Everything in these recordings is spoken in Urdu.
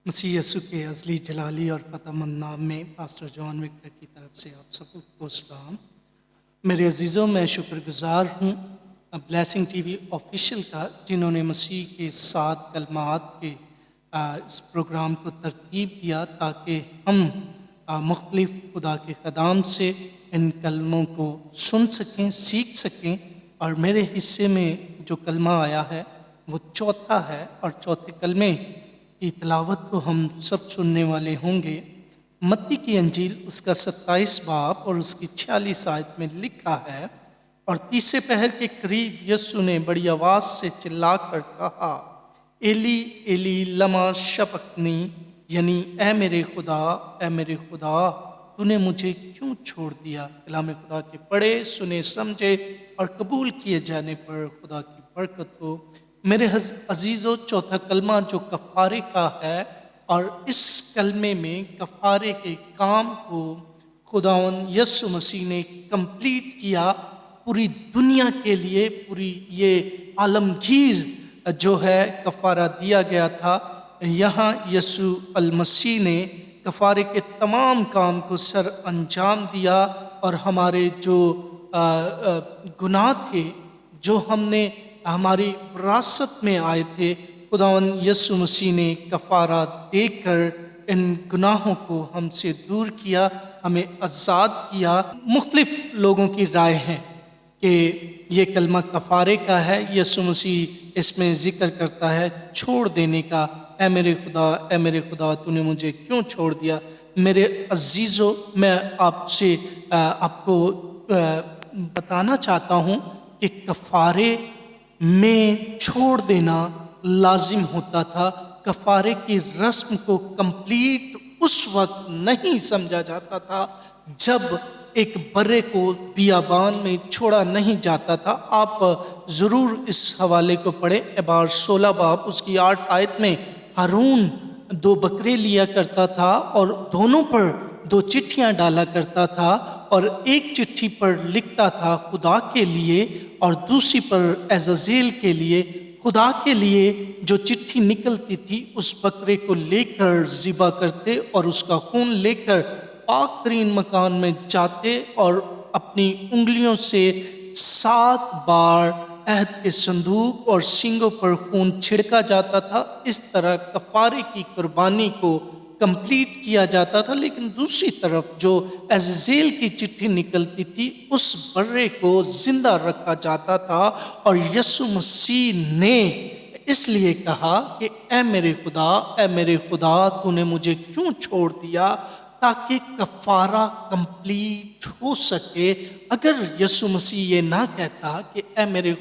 مسیح یسوع کے ازلی جلالی اور فتح مند نام میں پاسٹر جان وکٹر کی طرف سے آپ سب کو سلام۔ میرے عزیزوں، میں شکر گزار ہوں بلیسنگ ٹی وی آفیشیل کا، جنہوں نے مسیح کے 7 کلمات کے اس پروگرام کو ترتیب دیا تاکہ ہم مختلف خدا کے خدام سے ان کلموں کو سن سکیں، سیکھ سکیں۔ اور میرے حصے میں جو کلمہ آیا ہے وہ چوتھا ہے، اور چوتھے کلمے کی تلاوت کو ہم سب سننے والے ہوں گے۔ متی کی انجیل اس کا 27 باب اور اس کی 46 آیت میں لکھا ہے، اور تیسرے پہر کے قریب یسوع نے بڑی آواز سے چلا کر کہا، ایلی ایلی لما شبقتنی، یعنی اے میرے خدا تو نے مجھے کیوں چھوڑ دیا۔ کلام خدا کے پڑھے، سنے، سمجھے اور قبول کیے جانے پر خدا کی برکت ہو۔ میرے عزیزو، چوتھا کلمہ جو کفارے کا ہے، اور اس کلمے میں کفارے کے کام کو خداوند یسوع مسیح نے کمپلیٹ کیا پوری دنیا کے لیے۔ پوری یہ عالمگیر جو ہے کفارہ دیا گیا تھا، یہاں یسوع المسیح نے کفارے کے تمام کام کو سر انجام دیا، اور ہمارے جو گناہ تھے، جو ہم نے ہماری وراثت میں آئے تھے، خداوند یسوع مسیح نے کفارہ دے کر ان گناہوں کو ہم سے دور کیا، ہمیں آزاد کیا۔ مختلف لوگوں کی رائے ہیں کہ یہ کلمہ کفارے کا ہے۔ یسوع مسیح اس میں ذکر کرتا ہے چھوڑ دینے کا، اے میرے خدا تو نے مجھے کیوں چھوڑ دیا۔ میرے عزیزو، میں آپ کو بتانا چاہتا ہوں کہ کفارے میں چھوڑ دینا لازم ہوتا تھا۔ کفارے کی رسم کو کمپلیٹ اس وقت نہیں سمجھا جاتا تھا جب ایک برے کو بیابان میں چھوڑا نہیں جاتا تھا۔ آپ ضرور اس حوالے کو پڑھیں، اعبار 16 باب اس کی 8 آیت میں ہارون 2 بکرے لیا کرتا تھا، اور دونوں پر 2 چٹھیاں ڈالا کرتا تھا، اور ایک چٹھی پر لکھتا تھا خدا کے لیے، اور دوسری پر عزازیل کے لیے۔ خدا کے لیے جو چٹھی نکلتی تھی اس بکرے کو لے کر ذبح کرتے، اور اس کا خون لے کر پاک ترین مکان میں جاتے، اور اپنی انگلیوں سے 7 بار عہد کے صندوق اور سینگوں پر خون چھڑکا جاتا تھا۔ اس طرح کفارے کی قربانی کو کمپلیٹ کیا جاتا تھا۔ لیکن دوسری طرف جو عزازیل کی چٹھی نکلتی تھی اس برے کو زندہ رکھا جاتا تھا، اور یسوع مسیح نے اس لیے کہا کہ اے میرے خدا تو نے مجھے کیوں چھوڑ دیا، تاکہ کفارہ کمپلیٹ ہو سکے۔ اگر یسوع مسیح یہ نہ کہتا کہ اے میرے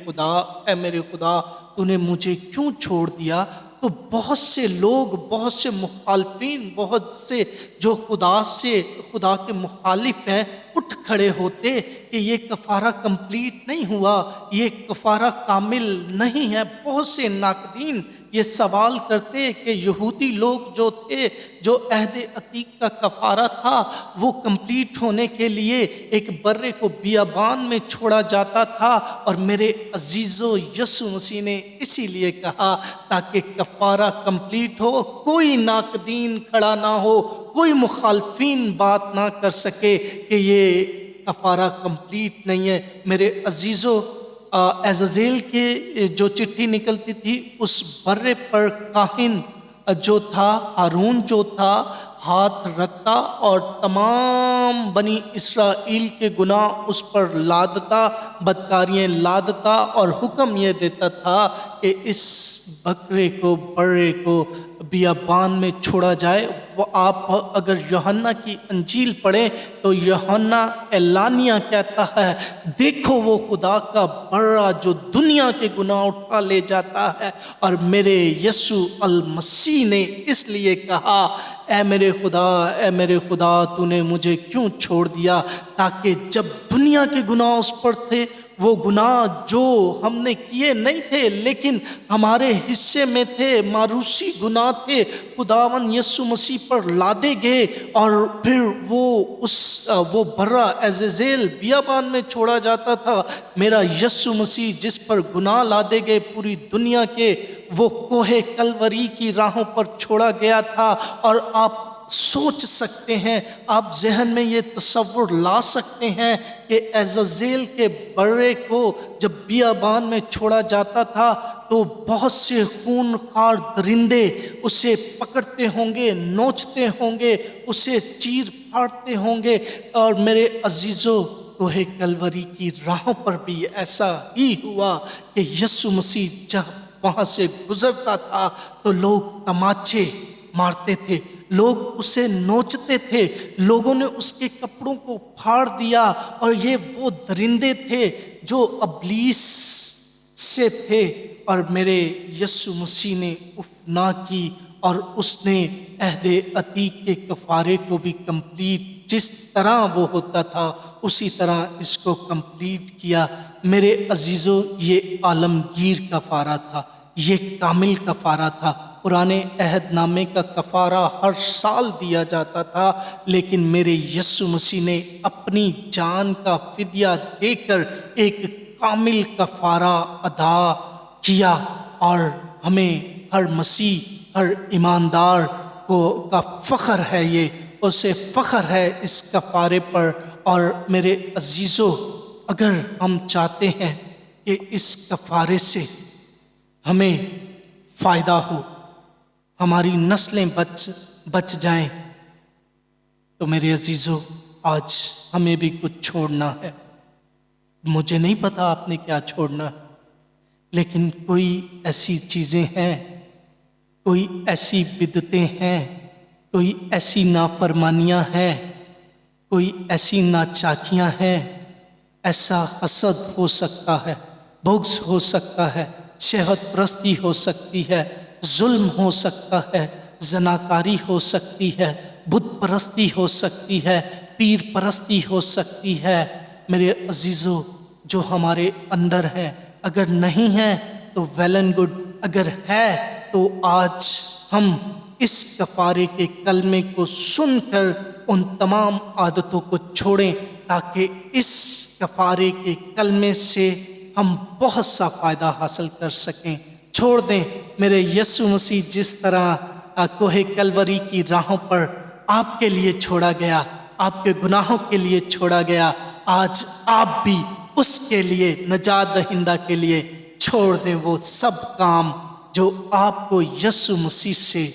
خدا تو نے مجھے کیوں چھوڑ دیا، تو بہت سے لوگ، بہت سے مخالفین، بہت سے جو خدا کے مخالف ہیں، اٹھ کھڑے ہوتے کہ یہ کفارہ کمپلیٹ نہیں ہوا، یہ کفارہ کامل نہیں ہے۔ بہت سے ناقدین یہ سوال کرتے کہ یہودی لوگ جو تھے، جو عہد عتیق کا کفارہ تھا، وہ کمپلیٹ ہونے کے لیے ایک برے کو بیابان میں چھوڑا جاتا تھا، اور میرے عزیزو، یسوع مسیح نے اسی لیے کہا تاکہ کفارہ کمپلیٹ ہو، کوئی ناقدین کھڑا نہ ہو، کوئی مخالفین بات نہ کر سکے کہ یہ کفارہ کمپلیٹ نہیں ہے۔ میرے عزیزو، عزازیل کے جو چٹھی نکلتی تھی اس برے پر کاہن جو تھا، ہارون جو تھا، ہاتھ رکھتا اور تمام بنی اسرائیل کے گناہ اس پر لادتا، بدکاریاں لادتا، اور حکم یہ دیتا تھا کہ اس برے کو بیابان میں چھوڑا جائے۔ وہ آپ اگر یوحنا کی انجیل پڑھیں تو یوحنا اعلانیہ کہتا ہے، دیکھو وہ خدا کا برا جو دنیا کے گناہ اٹھا لے جاتا ہے۔ اور میرے یسوع المسیح نے اس لیے کہا، اے میرے خدا تو نے مجھے کیوں چھوڑ دیا، تاکہ جب دنیا کے گناہ اس پر تھے، وہ گناہ جو ہم نے کیے نہیں تھے لیکن ہمارے حصے میں تھے، ماروثی گناہ تھے، خداوند یسوع مسیح پر لادے گئے، اور پھر وہ برا عزازیل بیابان میں چھوڑا جاتا تھا۔ میرا یسوع مسیح جس پر گناہ لادے گئے پوری دنیا کے، وہ کوہ کلوری کی راہوں پر چھوڑا گیا تھا، اور آپ سوچ سکتے ہیں، آپ ذہن میں یہ تصور لا سکتے ہیں کہ عزازیل کے برے کو جب بیابان میں چھوڑا جاتا تھا تو بہت سے خونخوار درندے اسے پکڑتے ہوں گے، نوچتے ہوں گے، اسے چیر پھاڑتے ہوں گے۔ اور میرے عزیزو، کوہ کلوری کی راہوں پر بھی ایسا ہی ہوا کہ یسوع مسیح جب وہاں سے گزرتا تھا تو لوگ تماچے مارتے تھے، لوگ اسے نوچتے تھے، لوگوں نے اس کے کپڑوں کو پھاڑ دیا، اور یہ وہ درندے تھے جو ابلیس سے تھے۔ اور میرے یسوع مسیح نے اف نہ کی، اور اس نے عہد عتیق کے کفارے کو بھی کمپلیٹ، جس طرح وہ ہوتا تھا اسی طرح اس کو کمپلیٹ کیا۔ میرے عزیزو، یہ عالمگیر کفارہ تھا، یہ کامل کفارہ تھا۔ پرانے عہد نامے کا کفارہ ہر سال دیا جاتا تھا، لیکن میرے یسوع مسیح نے اپنی جان کا فدیہ دے کر ایک کامل کفارہ ادا کیا، اور ہمیں ہر مسیح، ہر ایماندار کو کا فخر ہے، یہ اسے فخر ہے اس کفارے پر۔ اور میرے عزیزو، اگر ہم چاہتے ہیں کہ اس کفارے سے ہمیں فائدہ ہو، ہماری نسلیں بچ جائیں، تو میرے عزیزو آج ہمیں بھی کچھ چھوڑنا ہے۔ مجھے نہیں پتا آپ نے کیا چھوڑنا ہے، لیکن کوئی ایسی چیزیں ہیں، کوئی ایسی بدعتیں ہیں، کوئی ایسی نافرمانیاں ہیں، کوئی ایسی ناچاکیاں ہیں، ایسا حسد ہو سکتا ہے، بغض ہو سکتا ہے، شہوت پرستی ہو سکتی ہے، ظلم ہو سکتا ہے، زناکاری ہو سکتی ہے، بت پرستی ہو سکتی ہے، پیر پرستی ہو سکتی ہے۔ میرے عزیزو، جو ہمارے اندر ہے، اگر نہیں ہے تو ویل اینڈ گڈ، اگر ہے تو آج ہم اس کفارے کے کلمے کو سن کر ان تمام عادتوں کو چھوڑیں، تاکہ اس کفارے کے کلمے سے ہم بہت سا فائدہ حاصل کر سکیں۔ چھوڑ دیں۔ میرے یسوع مسیح جس طرح کوہ کلوری کی راہوں پر آپ کے لیے چھوڑا گیا، آپ کے گناہوں کے لیے چھوڑا گیا، آج آپ بھی اس کے لیے، نجات دہندہ کے لیے چھوڑ دیں وہ سب کام جو آپ کو یسوع مسیح سے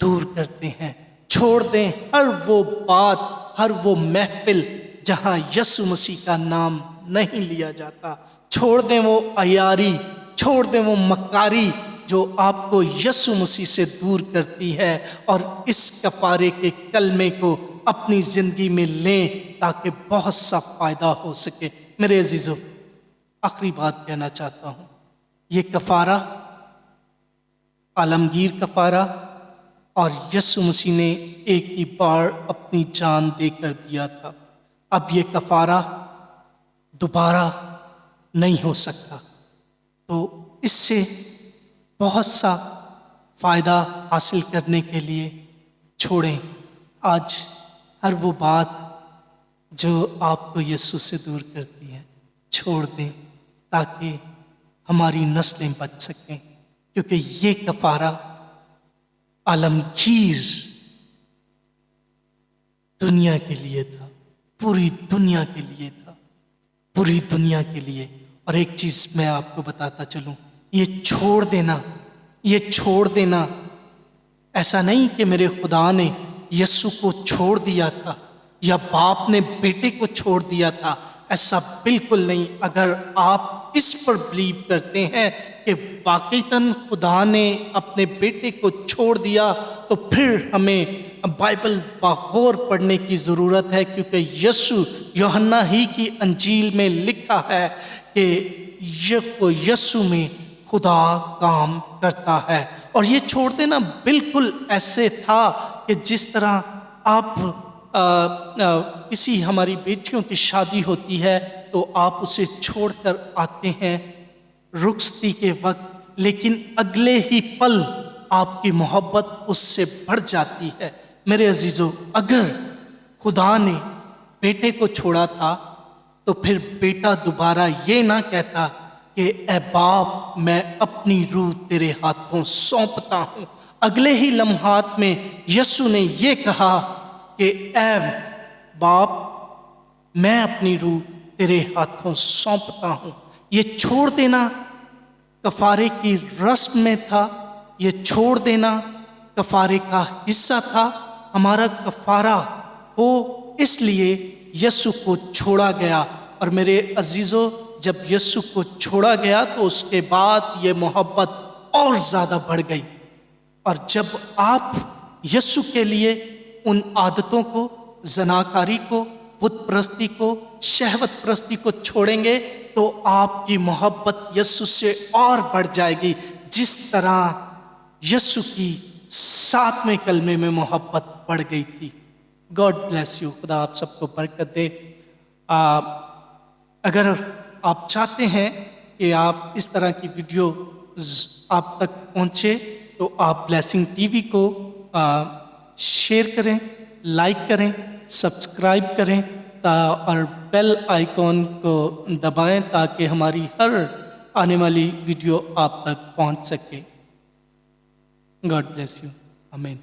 دور کرتے ہیں۔ چھوڑ دیں ہر وہ بات، ہر وہ محفل جہاں یسوع مسیح کا نام نہیں لیا جاتا۔ چھوڑ دیں وہ عیاری، چھوڑ دیں وہ مکاری جو آپ کو یسوع مسیح سے دور کرتی ہے، اور اس کفارے کے کلمے کو اپنی زندگی میں لیں تاکہ بہت سا فائدہ ہو سکے۔ میرے عزیزو، آخری بات کہنا چاہتا ہوں، یہ کفارہ عالمگیر کفارہ، اور یسوع مسیح نے ایک ہی بار اپنی جان دے کر دیا تھا۔ اب یہ کفارہ دوبارہ نہیں ہو سکتا، تو اس سے بہت سا فائدہ حاصل کرنے کے لیے چھوڑیں۔ آج ہر وہ بات جو آپ کو یسوع سے دور کرتی ہے چھوڑ دیں، تاکہ ہماری نسلیں بچ سکیں، کیونکہ یہ کفارہ عالمگیر دنیا کے لیے تھا، پوری دنیا کے لیے تھا، پوری دنیا کے لیے۔ اور ایک چیز میں آپ کو بتاتا چلوں، یہ چھوڑ دینا، یہ چھوڑ دینا ایسا نہیں کہ میرے خدا نے یسوع کو چھوڑ دیا تھا یا باپ نے بیٹے کو چھوڑ دیا تھا، ایسا بالکل نہیں۔ اگر آپ اس پر بلیو کرتے ہیں کہ واقعتاً خدا نے اپنے بیٹے کو چھوڑ دیا، تو پھر ہمیں بائبل بغور پڑھنے کی ضرورت ہے، کیونکہ یسوع یوحنا ہی کی انجیل میں لکھا ہے کہ یسوع میں خدا کام کرتا ہے۔ اور یہ چھوڑ دینا بالکل ایسے تھا کہ جس طرح آپ کسی ہماری بیٹیوں کی شادی ہوتی ہے تو آپ اسے چھوڑ کر آتے ہیں رخصتی کے وقت، لیکن اگلے ہی پل آپ کی محبت اس سے بڑھ جاتی ہے۔ میرے عزیزو، اگر خدا نے بیٹے کو چھوڑا تھا تو پھر بیٹا دوبارہ یہ نہ کہتا کہ اے باپ، میں اب اپنی روح تیرے ہاتھوں سونپتا ہوں۔ اگلے ہی لمحات میں یسوع نے یہ کہا کہ اے باپ، میں اپنی روح تیرے ہاتھوں سونپتا ہوں۔ یہ چھوڑ دینا کفارے کی رسم میں تھا، یہ چھوڑ دینا کفارے کا حصہ تھا۔ ہمارا کفارہ ہو اس لیے یسوع کو چھوڑا گیا۔ اور میرے عزیزو، جب یسوع کو چھوڑا گیا تو اس کے بعد یہ محبت اور زیادہ بڑھ گئی۔ اور جب آپ یسوع کے لیے ان عادتوں کو، زناکاری کو، بت پرستی کو، شہوت پرستی کو چھوڑیں گے تو آپ کی محبت یسوع سے اور بڑھ جائے گی، جس طرح یسوع کی 7ویں کلمے میں محبت بڑھ گئی تھی۔ God bless you. خدا آپ سب کو برکت دے۔ اگر آپ چاہتے ہیں کہ آپ اس طرح کی ویڈیو آپ تک پہنچے تو آپ بلیسنگ ٹی وی کو شیئر کریں، لائک کریں، سبسکرائب کریں اور بیل آئیکن کو دبائیں تاکہ ہماری ہر آنے والی ویڈیو آپ تک پہنچ سکے۔ God bless you. آمین۔